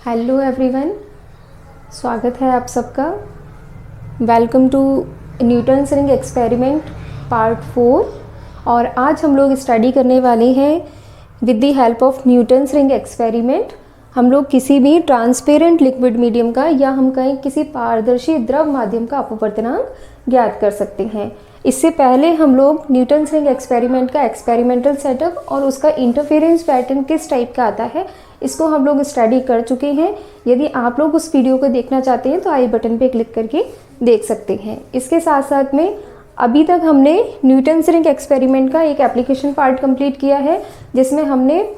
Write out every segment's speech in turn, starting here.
Hello everyone, स्वागत है आप सबका। Welcome to Newton's ring experiment part 4। और आज हम लोग स्टडी करने वाले हैं with the help of Newton's ring experiment. हम लोग किसी भी ट्रांसपेरेंट लिक्विड मीडियम का या हम कहें किसी पारदर्शी द्रव माध्यम का अपवर्तनांक ज्ञात कर सकते हैं। इससे पहले हम लोग न्यूटन्स रिंग एक्सपेरिमेंट का एक्सपेरिमेंटल सेटअप और उसका इंटरफेरेंस पैटर्न किस टाइप का आता है इसको हम लोग स्टडी कर चुके हैं। यदि आप लोग उस वीडियो को देखना चाहते हैं तो आई बटन पे क्लिक करके देख सकते हैं। इसके साथ साथ में अभी तक हमने न्यूटन्स रिंग एक्सपेरिमेंट का एक एप्लीकेशन पार्ट कंप्लीट किया है, जिसमें हमने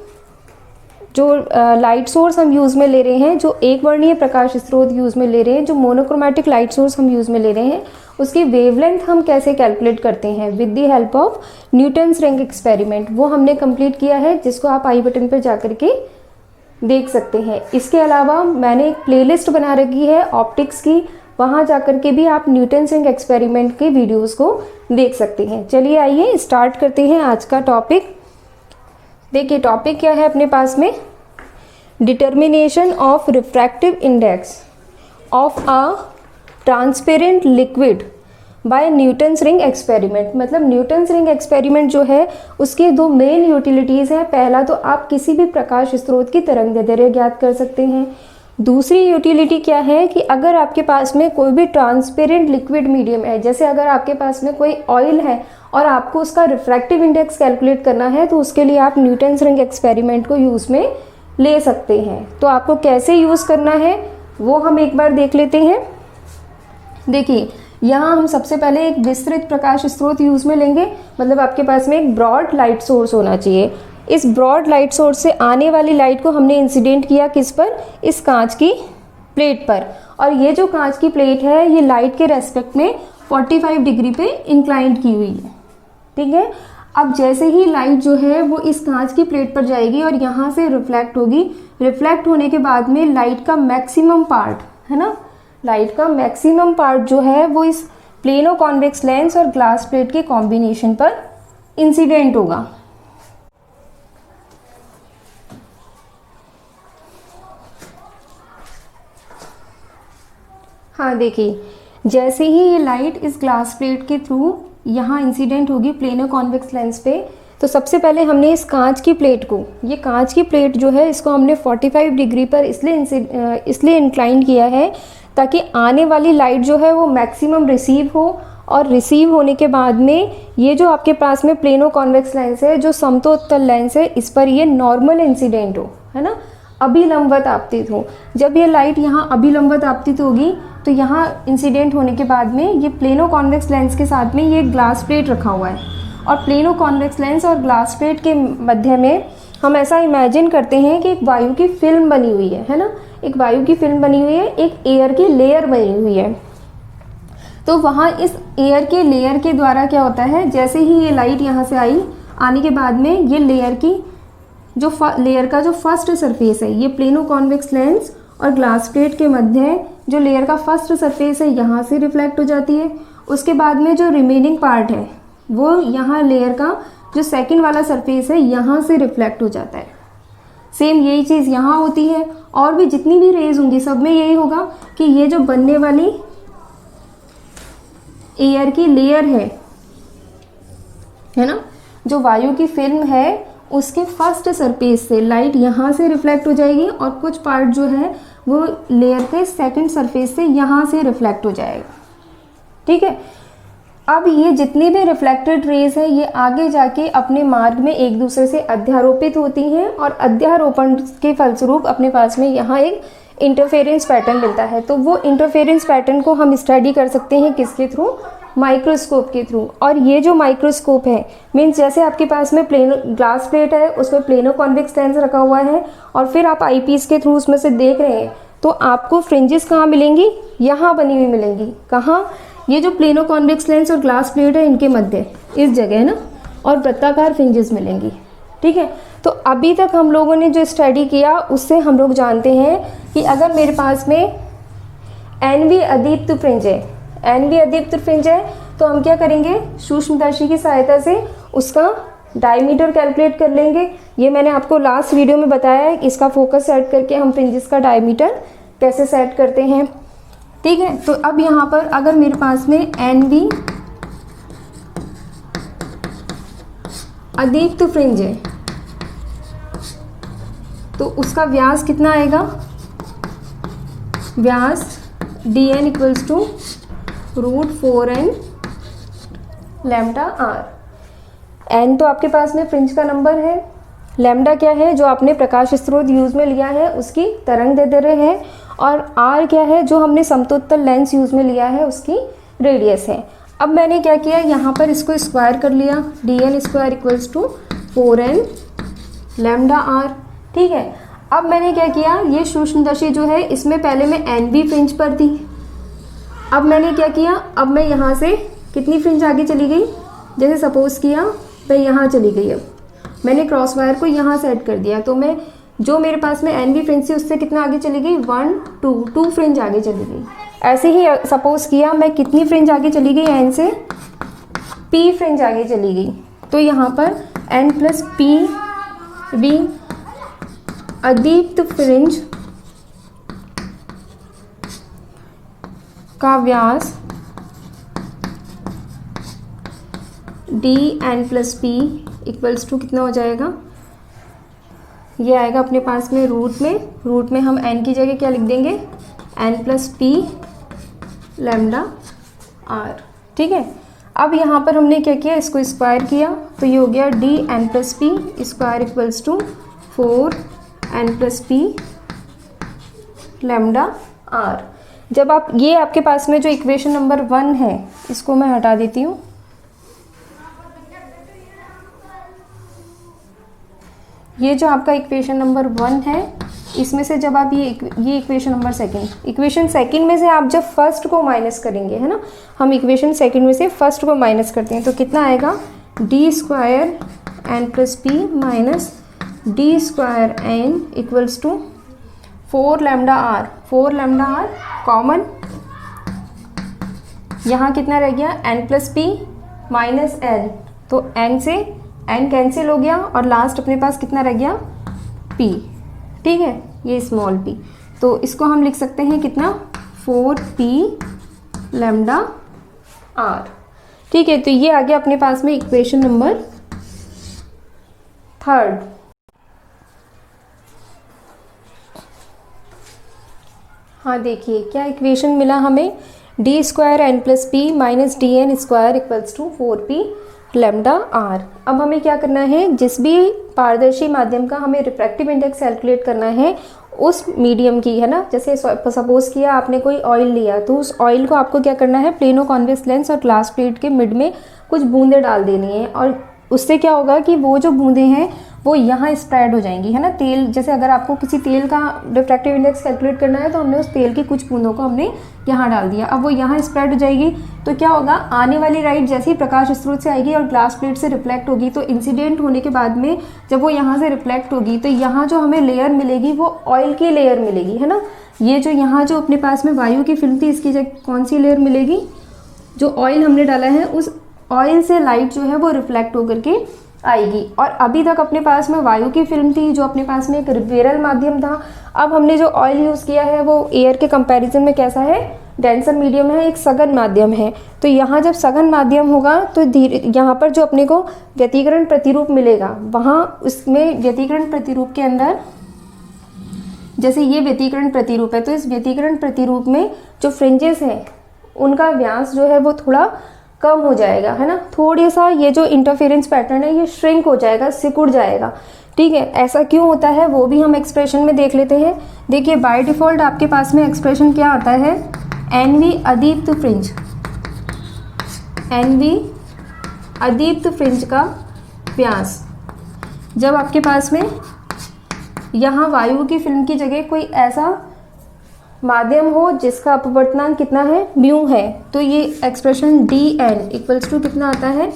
जो लाइट सोर्स हम यूज़ में ले रहे हैं, जो एक वर्णीय प्रकाश स्रोत यूज़ में ले रहे हैं, जो मोनोक्रोमैटिक लाइट सोर्स हम यूज़ में ले रहे हैं, उसकी वेवलेंथ हम कैसे कैलकुलेट करते हैं with the help of Newton's ring experiment, वो हमने कंप्लीट किया है, जिसको आप आई बटन पर जा करके देख सकते हैं। इसके अलावा मैंने एक प्लेलिस्ट बना रखी है ऑप्टिक्स की, वहाँ जाकर के भी आप न्यूटन्स रिंग एक्सपेरिमेंट के वीडियोस को देख सकते हैं। चलिए आइए स्टार्ट करते हैं आज का टॉपिक। देखिए टॉपिक क्या है अपने पास में, determination of refractive index of a transparent liquid bye Newton's ring experiment. मतलब न्यूटन्स रिंग एक्सपेरिमेंट जो है उसके दो मेन यूटिलिटीज़ हैं। पहला तो आप किसी भी प्रकाश स्रोत की तरंगदैर्घ्य ज्ञात कर सकते हैं। दूसरी यूटिलिटी क्या है कि अगर आपके पास में कोई भी ट्रांसपेरेंट लिक्विड मीडियम है, जैसे अगर आपके पास में कोई ऑयल है और आपको उसका रिफ्रैक्टिव इंडेक्स कैलकुलेट करना है, तो उसके लिए आप न्यूटन्स रिंग एक्सपेरिमेंट को यूज़ में ले सकते हैं। तो आपको कैसे यूज़ करना है वो हम एक बार देख लेते हैं। देखिए यहाँ हम सबसे पहले एक विस्तृत प्रकाश स्रोत यूज़ में लेंगे, मतलब आपके पास में एक ब्रॉड लाइट सोर्स होना चाहिए। इस ब्रॉड लाइट सोर्स से आने वाली लाइट को हमने इंसिडेंट किया किस पर, इस कांच की प्लेट पर। और ये जो कांच की प्लेट है ये लाइट के रेस्पेक्ट में 45 डिग्री पे इंक्लाइंड की हुई है, ठीक है। अब जैसे ही लाइट जो है वो इस कांच की प्लेट पर जाएगी और यहाँ से रिफ्लेक्ट होगी। रिफ्लेक्ट होने के बाद में लाइट का मैक्सिमम पार्ट है ना, लाइट का मैक्सिमम पार्ट जो है वो इस प्लेनो कॉन्वेक्स लेंस और ग्लास प्लेट के कॉम्बिनेशन पर इंसिडेंट होगा। हाँ देखिए, जैसे ही ये लाइट इस ग्लास प्लेट के थ्रू यहाँ इंसिडेंट होगी प्लेनो कॉन्वेक्स लेंस पे, तो सबसे पहले हमने इस कांच की प्लेट को, ये कांच की प्लेट जो है इसको हमने 45 डिग्री पर इसलिए इंक्लाइन किया है ताकि आने वाली लाइट जो है वो मैक्सिमम रिसीव हो। और रिसीव होने के बाद में ये जो आपके पास में प्लेनो कॉन्वेक्स लेंस है, जो समतोत्तल लेंस है, इस पर ये नॉर्मल इंसिडेंट हो, है ना, अभिलंबवत आपतित हो। जब ये लाइट यहाँ अभिलंबवत आपतित होगी तो यहाँ इंसिडेंट होने के बाद में ये प्लेनो कॉन्वेक्स लेंस के साथ में ये ग्लास प्लेट रखा हुआ है, और प्लेनो कॉन्वेक्स लेंस और ग्लास प्लेट के मध्य में हम ऐसा इमेजिन करते हैं कि एक वायु की फिल्म बनी हुई है ना, एक वायु की फिल्म बनी हुई है, एक एयर की लेयर बनी हुई है। तो वहाँ इस एयर के लेयर के द्वारा क्या होता है, जैसे ही ये लाइट यहाँ से आई, आने के बाद में ये लेयर की जो लेयर का जो फर्स्ट सरफेस है, ये प्लेनो कॉन्वेक्स लेंस और ग्लास प्लेट के मध्य जो लेयर का फर्स्ट सरफेस है यहाँ से रिफ्लेक्ट हो जाती है। उसके बाद में जो रिमेनिंग पार्ट है वो यहाँ लेयर का जो सेकंड वाला सरफेस है यहाँ से रिफ्लेक्ट हो जाता है। सेम यही चीज़ यहाँ होती है, और भी जितनी भी रेज होंगी सब में यही होगा कि ये जो बनने वाली एयर की लेयर है ना, जो वायु की फिल्म है, उसके फर्स्ट सरफेस से लाइट यहाँ से रिफ्लेक्ट हो जाएगी और कुछ पार्ट जो है वो लेयर के सेकंड सरफेस से यहाँ से रिफ्लेक्ट हो जाएगा, ठीक है। अब ये जितनी भी रिफ्लेक्टेड रेज है ये आगे जाके अपने मार्ग में एक दूसरे से अध्यारोपित होती हैं, और अध्यारोपण के फलस्वरूप अपने पास में यहाँ एक इंटरफेरेंस पैटर्न मिलता है। तो वो इंटरफेरेंस पैटर्न को हम स्टडी कर सकते हैं किसके थ्रू, माइक्रोस्कोप के थ्रू। और ये जो माइक्रोस्कोप है मीन्स जैसे आपके पास में प्लेनो ग्लास प्लेट है, उसमें प्लेनो कॉन्वेक्स लेंस रखा हुआ है, और फिर आप आईपीस के थ्रू उसमें से देख रहे हैं, तो आपको फ्रिंजेस कहाँ मिलेंगी, यहाँ बनी हुई मिलेंगी। कहाँ, ये जो प्लेनो कॉन्वेक्स लेंस और ग्लास प्लेट है इनके मध्य इस जगह है ना, और वृत्ताकार फ्रिंजेस मिलेंगी, ठीक है। तो अभी तक हम लोगों ने जो स्टडी किया उससे हम लोग जानते हैं कि अगर मेरे पास में एनवी अदीप्त फ्रिंज है, एनवी अदीप्त फ्रिंज है, तो हम क्या करेंगे, सूक्ष्मदर्शी की सहायता से उसका डायमीटर कैलकुलेट कर लेंगे। ये मैंने आपको लास्ट वीडियो में बताया है, इसका फोकस सेट करके हम फ्रिंजेस का डायमीटर कैसे सेट करते हैं। ठीक है, तो अब यहाँ पर अगर मेरे पास में एन बी अदीप्त फ्रिंज है तो उसका व्यास कितना आएगा, व्यास D N equals to √4n lambda R. N तो आपके पास में फ्रिंज का नंबर है, लैम्डा क्या है, जो आपने प्रकाश स्रोत यूज़ में लिया है उसकी तरंग दैर्ध्य है, और आर क्या है, जो हमने समतुत्तल लेंस यूज़ में लिया है उसकी रेडियस है। अब मैंने क्या किया, यहाँ पर इसको स्क्वायर कर लिया, D N square equals to 4n lambda R. ठीक है, अब मैंने क्या किया, ये सूक्ष्मदर्शी जो है इसमें पहले मैं एन बी फ्रिंज पर थी। अब मैंने क्या किया, अब मैं यहाँ से कितनी फ्रिंज आगे चली गई, जैसे सपोज किया मैं यहाँ चली गई, अब मैंने क्रॉस वायर को यहाँ सेट कर दिया, तो मैं जो मेरे पास में एन बी फ्रिंज थी उससे कितना आगे चली गई, 1 2 फ्रिंज आगे चली गई। ऐसे ही सपोज किया मैं कितनी फ्रिंज आगे चली गई, एन से पी फ्रिंज आगे चली गई, तो यहाँ पर एन प्लस पी बी अदीप्त फ्रिंज का व्यास D N plus P equals to कितना हो जाएगा, ये आएगा अपने पास में रूट में हम n की जगह क्या लिख देंगे, n plus P lambda R. ठीक है, अब यहाँ पर हमने क्या किया, इसको स्क्वायर किया तो ये हो गया D N plus P square equals to 4n plus P lambda R. जब आप ये आपके पास में जो इक्वेशन नंबर 1 है इसको मैं हटा देती हूँ, ये जो आपका इक्वेशन नंबर 1 है इसमें से जब आप ये इक्वेशन नंबर इक्वेशन सेकंड में से आप जब फर्स्ट को माइनस करेंगे, है ना, हम इक्वेशन सेकंड में से फर्स्ट को माइनस करते हैं तो कितना आएगा, D square N plus P minus D square N equals to 4 lambda R. 4 lambda R common, यहाँ कितना रह गया, N plus P minus N, तो एन से एन कैंसिल हो गया और लास्ट अपने पास कितना रह गया, पी। ठीक है, ये स्मॉल पी, तो इसको हम लिख सकते हैं कितना, 4p लैम्डा आर। ठीक है, तो ये आ गया अपने पास में इक्वेशन नंबर 3। हाँ देखिए क्या इक्वेशन मिला हमें, D square N plus P minus D N square equals to 4p lambda R. अब हमें क्या करना है, जिस भी पारदर्शी माध्यम का हमें रिफ्रैक्टिव इंडेक्स कैलकुलेट करना है उस मीडियम की, है ना, जैसे सपोज किया आपने कोई ऑयल लिया तो उस ऑयल को आपको क्या करना है, प्लेनो कॉन्वेक्स लेंस और ग्लास प्लेट के मिड में कुछ बूंदें डाल देनी है, और उससे क्या होगा कि वो जो बूंदें हैं वो यहाँ स्प्रेड हो जाएंगी, है ना। तेल, जैसे अगर आपको किसी तेल का रिफ्रैक्टिव इंडेक्स कैलकुलेट करना है तो हमने उस तेल की कुछ बूंदों को हमने यहाँ डाल दिया, अब वो यहाँ स्प्रेड हो जाएगी, तो क्या होगा, आने वाली लाइट जैसे ही प्रकाश स्रोत से आएगी और ग्लास प्लेट से रिफ्लेक्ट होगी, तो इंसिडेंट होने के बाद में जब वो यहाँ से रिफ्लेक्ट होगी तो यहाँ जो हमें लेयर मिलेगी वो ऑयल की लेयर मिलेगी, है ना। ये जो यहाँ जो अपने पास में वायु की फिल्म थी इसकी जगह कौन सी लेयर मिलेगी, जो ऑयल हमने डाला है उस ऑयल से लाइट जो है वो रिफ्लेक्ट होकर के आएगी। और अभी तक अपने पास में वायु की फिल्म थी जो अपने पास में एक विरल माध्यम था, अब हमने जो ऑयल यूज़ किया है वो एयर के कंपैरिजन में कैसा है, डेंसर मीडियम है, एक सघन माध्यम है। तो यहाँ जब सघन माध्यम होगा तो धीरे यहाँ पर जो अपने को व्यतिकरण प्रतिरूप मिलेगा, वहाँ उसमें व्यतिकरण प्रतिरूप के अंदर जैसे ये व्यतिकरण प्रतिरूप है तो इस व्यतिकरण प्रतिरूप में जो फ्रिंजेस हैं उनका व्यास जो है वो थोड़ा कम हो जाएगा, है ना, थोड़ा सा ये जो इंटरफेरेंस पैटर्न है ये श्रिंक हो जाएगा, सिकुड़ जाएगा। ठीक है, ऐसा क्यों होता है वो भी हम एक्सप्रेशन में देख लेते हैं। देखिए बाय डिफ़ॉल्ट आपके पास में एक्सप्रेशन क्या आता है, एन वी अदीप्त फ्रिंज, एन वी अदीप्त फ्रिंज का व्यास, जब आपके पास में यहाँ वायु की फिल्म की जगह कोई ऐसा माध्यम हो जिसका अपवर्तनांक कितना है, म्यू है, तो ये expression D N equals to कितना आता है,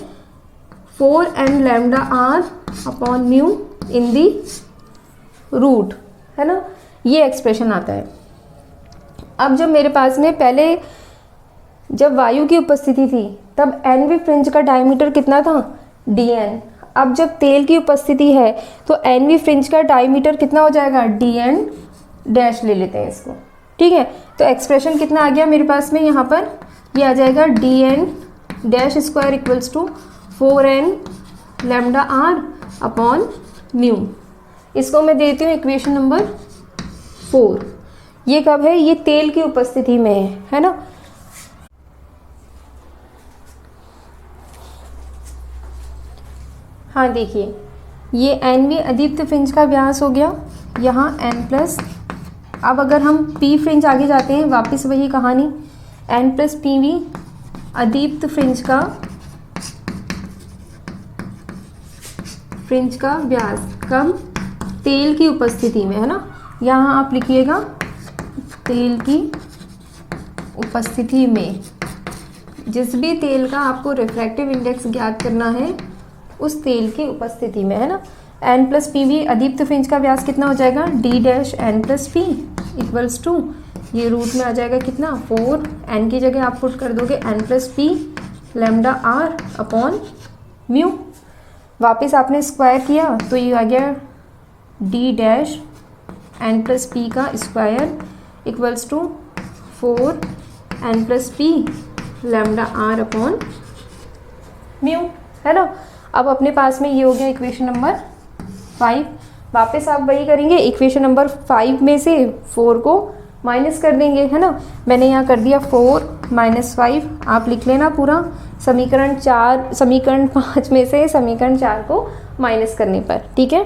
4n lambda R upon mu in the root, है ना, ये एक्सप्रेशन आता है। अब जब मेरे पास में पहले जब वायु की उपस्थिति थी तब एन वी फ्रिंज का डायमीटर कितना था, डी एन, अब जब तेल की उपस्थिति है तो एन वी फ्रिंज का डायमीटर कितना हो जाएगा, डी एन डैश ले लेते हैं इसको, ठीक है। तो एक्सप्रेशन कितना आ गया मेरे पास में यहाँ पर, ये आ जाएगा D N dash square equals to 4n lambda R upon mu. इसको मैं देती हूँ इक्वेशन नंबर 4। ये कब है, ये तेल की उपस्थिति में है ना। हाँ देखिए, ये एन वी अदीप्त फ्रिंज का व्यास हो गया, यहाँ n प्लस, अब अगर हम p फ्रिंज आगे जाते हैं, वापस वही कहानी, n प्लस पी वी अदीप्त फ्रिंज का व्यास कम, तेल की उपस्थिति में है ना। यहाँ आप लिखिएगा तेल की उपस्थिति में, जिस भी तेल का आपको रिफ्रैक्टिव इंडेक्स ज्ञात करना है उस तेल की उपस्थिति में, है ना। n प्लस पी वी अदीप्त फ्रिंज का व्यास कितना हो जाएगा, d dash n plus P equals to, ये रूट में आ जाएगा कितना 4, n की जगह आप पुट कर दोगे n plus P lambda R upon mu. वापस आपने स्क्वायर किया तो ये आ गया d dash n plus P का square equals to 4 n plus P lambda R upon mu, है ना। अब अपने पास में ये हो गया इक्वेशन नंबर 5। वापस आप वही करेंगे, इक्वेशन नंबर 5 में से 4 को माइनस कर देंगे, है ना। मैंने यहाँ कर दिया 4 माइनस 5, आप लिख लेना पूरा। समीकरण 5 में से समीकरण 4 को माइनस करने पर, ठीक है।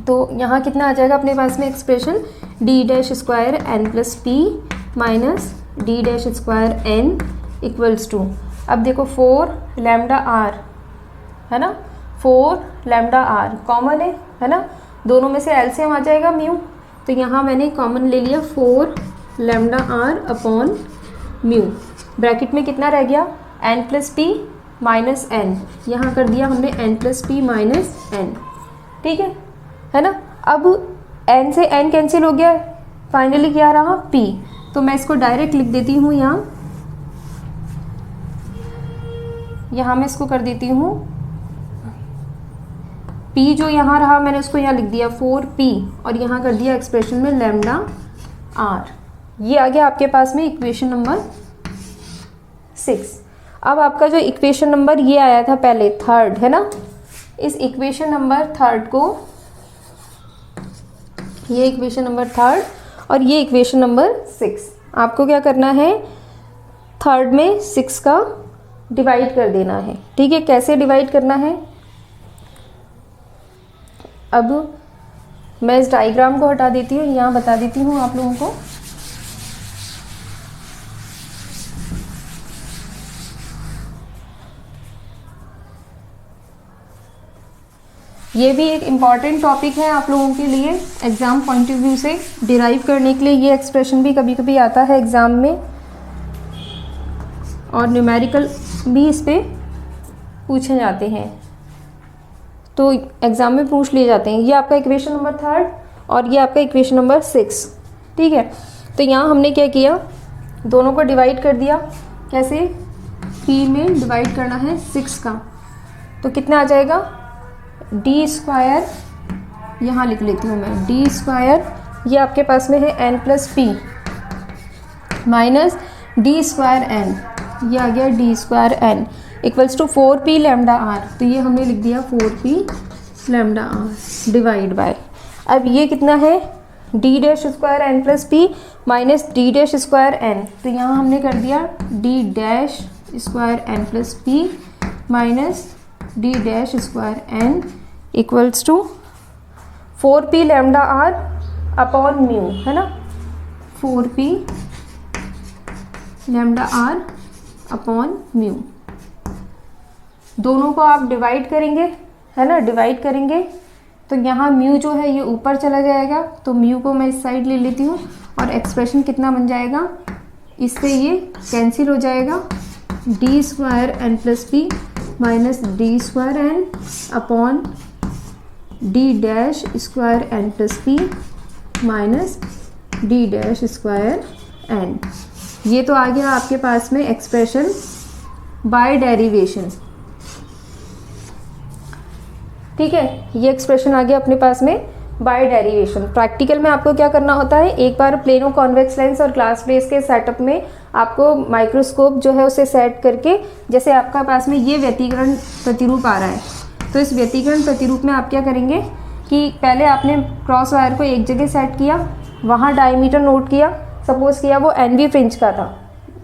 तो यहाँ कितना आ जाएगा अपने पास में expression, D dash square N plus P minus D dash square N equals to, अब देखो 4 लैम्डा आर है ना, 4 लैम्डा आर कॉमन है ना, दोनों में से एलसीएम आ जाएगा म्यू। तो यहाँ मैंने कॉमन ले लिया 4 lambda R upon mu. Bracket में कितना रह गया, N plus P minus N, यहाँ कर दिया हमने N plus P minus N, ठीक है ना। अब एन से एन कैंसिल हो गया, फाइनली क्या रहा पी, तो मैं इसको डायरेक्ट लिख देती हूँ यहाँ मैं इसको कर देती हूँ P, जो यहाँ रहा मैंने उसको यहाँ लिख दिया 4P और यहाँ कर दिया एक्सप्रेशन में लैम्डा R। ये आ गया आपके पास में इक्वेशन नंबर 6। अब आपका जो इक्वेशन नंबर ये आया था पहले थर्ड, है ना, इस इक्वेशन नंबर थर्ड को, ये इक्वेशन नंबर थर्ड और ये इक्वेशन नंबर 6, आपको क्या करना है, थर्ड में 6 का डिवाइड कर देना है, ठीक है। कैसे डिवाइड करना है, अब मैं इस डायग्राम को हटा देती हूँ, यहाँ बता देती हूँ आप लोगों को। ये भी एक इम्पॉर्टेंट टॉपिक है आप लोगों के लिए एग्ज़ाम पॉइंट ऑफ व्यू से डिराइव करने के लिए। ये एक्सप्रेशन भी कभी कभी आता है एग्ज़ाम में और न्यूमेरिकल भी इस पर पूछे जाते हैं, तो एग्ज़ाम में पूछ लिए जाते हैं। ये आपका इक्वेशन नंबर थर्ड और ये आपका इक्वेशन नंबर 6, ठीक है। तो यहाँ हमने क्या किया, दोनों को डिवाइड कर दिया, कैसे, p में डिवाइड करना है 6 का, तो कितना आ जाएगा, डी स्क्वायर, यहाँ लिख लेती हूँ मैं डी स्क्वायर, ये आपके पास में है n plus P minus D square N, ये आ गया D square N equals to 4p lambda R, तो ये हमने लिख दिया 4p lambda are divide by, अब ये कितना है, D dash square N plus P minus D dash square N, तो यहाँ हमने कर दिया D dash square N plus P minus D dash square N equals to 4p lambda R upon mu, है ना, 4p lambda R upon mu. दोनों को आप डिवाइड करेंगे, है ना, डिवाइड करेंगे तो यहाँ म्यू जो है ये ऊपर चला जाएगा, तो म्यू को मैं इस साइड ले लेती हूँ और एक्सप्रेशन कितना बन जाएगा, इससे ये कैंसिल हो जाएगा, D square N plus P minus D square N upon D dash square N plus P minus D dash square N. ये तो आ गया आपके पास में एक्सप्रेशन बाय डेरिवेशन। ठीक है, ये एक्सप्रेशन आ गया अपने पास में बाय डेरिवेशन। प्रैक्टिकल में आपको क्या करना होता है, एक बार प्लेनो कॉन्वेक्स लेंस और ग्लास प्लेस के सेटअप में आपको माइक्रोस्कोप जो है उसे सेट करके, जैसे आपका पास में ये व्यतिकरण प्रतिरूप आ रहा है, तो इस व्यतिकरण प्रतिरूप में आप क्या करेंगे कि पहले आपने क्रॉस वायर को एक जगह सेट किया, वहाँ डायमीटर नोट किया, सपोज किया वो NV फ्रिंज का था।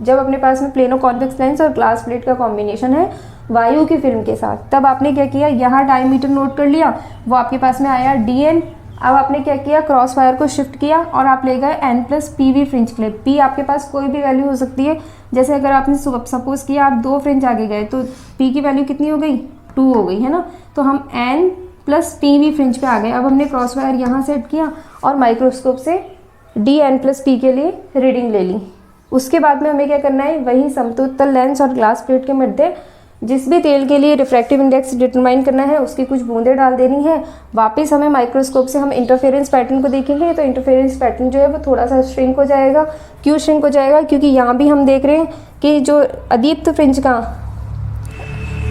जब अपने पास में प्लेनो कॉन्वेक्स लेंस और ग्लास प्लेट का कॉम्बिनेशन है वायु की फिल्म के साथ, तब आपने क्या किया, यहाँ डायमीटर नोट कर लिया, वो आपके पास में आया DN। अब आपने क्या किया, क्रॉस वायर को शिफ्ट किया और आप ले गए N+PV फ्रिंज के लिए। P आपके पास कोई भी वैल्यू हो सकती है, जैसे अगर आपने सपोज किया आप 2 फ्रिंज आगे गए तो P की वैल्यू कितनी हो गई, 2 हो गई है ना, तो हम N+PV फ्रिंज पे आ गए। अब हमने क्रॉस वायर यहाँ सेट किया और माइक्रोस्कोप से DN+P के लिए रीडिंग ले ली। उसके बाद में हमें क्या करना है, वही समतुल्य लेंस और ग्लास प्लेट के मध्य जिस भी तेल के लिए रिफ्रैक्टिव इंडेक्स डिटरमाइन करना है उसकी कुछ बूंदें डाल देनी है। वापस हमें माइक्रोस्कोप से हम इंटरफेरेंस पैटर्न को देखेंगे, तो इंटरफेरेंस पैटर्न जो है वो थोड़ा सा श्रिंक हो जाएगा। क्यों श्रिंक हो जाएगा, क्योंकि यहाँ भी हम देख रहे हैं कि जो अदीप्त फ्रिंज का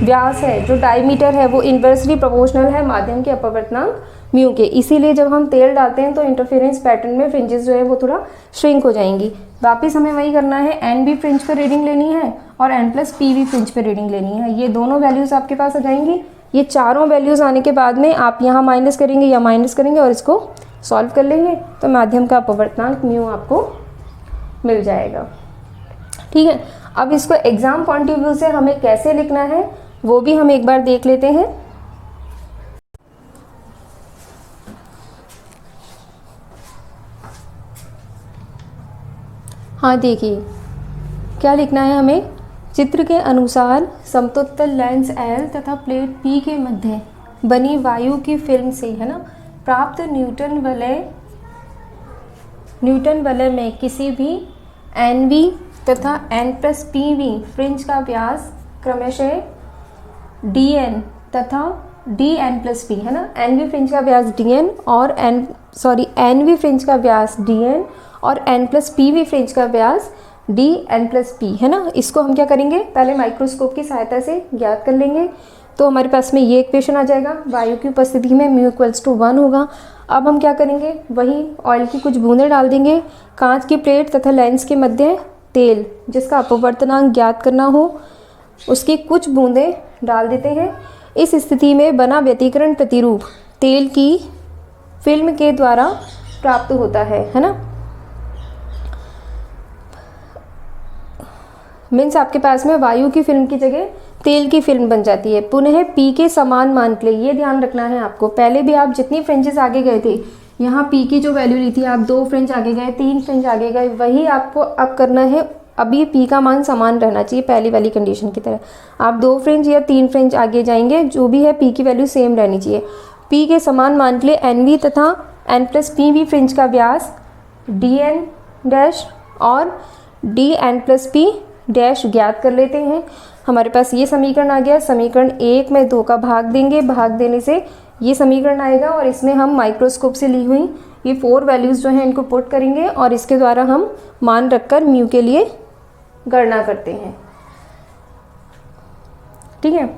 व्यास है, जो डायमीटर है, वो इन्वर्सली प्रोपोर्शनल है माध्यम के अपवर्तनांक म्यू के। इसीलिए जब हम तेल डालते हैं तो इंटरफेरेंस पैटर्न में फ्रिंजेस जो है वो थोड़ा श्रिंक हो जाएंगी। वापस हमें वही करना है, NB फ्रिंज पर रीडिंग लेनी है और N+PV फ्रिंज पर रीडिंग लेनी है। ये दोनों वैल्यूज़ आपके पास आ जाएंगी। ये चारों वैल्यूज़ आने के बाद में आप यहाँ माइनस करेंगे या माइनस करेंगे और इसको सॉल्व कर लेंगे, तो माध्यम का अपवर्तनांक म्यू आपको मिल जाएगा। ठीक है, अब इसको एग्जाम पॉइंट ऑफ व्यू से हमें कैसे लिखना है वो भी हम एक बार देख लेते हैं। हाँ देखिए क्या लिखना है हमें, चित्र के अनुसार समतुल्य लेंस L तथा प्लेट P के मध्य बनी वायु की फिल्म से, है ना, प्राप्त न्यूटन वलय में किसी भी NV तथा N+PV फ्रिंज का व्यास क्रमशः DN तथा DN+P, है ना, NV फ्रिंज का व्यास DN और NV फ्रिंज का व्यास DN और N+PV फ्रिंज का व्यास DN+P, है ना। इसको हम क्या करेंगे, पहले माइक्रोस्कोप की सहायता से ज्ञात कर लेंगे। तो हमारे पास में ये इक्वेशन आ जाएगा, वायु की उपस्थिति में μ = 1 होगा। अब हम क्या करेंगे, वही ऑयल की कुछ बूंदें डाल देंगे, कांच की प्लेट तथा लेंस के मध्य तेल जिसका अपवर्तनांक ज्ञात करना हो उसकी कुछ बूंदें डाल देते हैं। इस स्थिति में बना व्यतिकरण प्रतिरूप तेल की फिल्म के द्वारा प्राप्त होता है ना। मीन्स आपके पास में वायु की फिल्म की जगह तेल की फिल्म बन जाती है। पुनः P के समान मान के लिए ये ध्यान रखना है आपको, पहले भी आप जितनी फ्रिंजेस आगे गए थे, यहाँ P की जो वैल्यू ली थी, आप 2 फ्रिंज आगे गए, 3 फ्रिंज आगे गए, वही आपको अब करना है। अभी P का मान समान रहना चाहिए पहली वाली कंडीशन की तरह। आप 2 फ्रिंज या 3 फ्रिंज आगे जाएंगे, जो भी है P की वैल्यू सेम रहनी चाहिए। P के समान मान के लिए NV तथा N+PV फ्रिंज का व्यास DN डैश और DN+P डैश ज्ञात कर लेते हैं। हमारे पास ये समीकरण आ गया। समीकरण 1 में 2 का भाग देंगे, भाग देने से ये समीकरण आएगा और इसमें हम माइक्रोस्कोप से ली हुई ये 4 वैल्यूज़ जो हैं इनको पुट करेंगे और इसके द्वारा हम मान रखकर म्यू के लिए गणना करते हैं। ठीक है।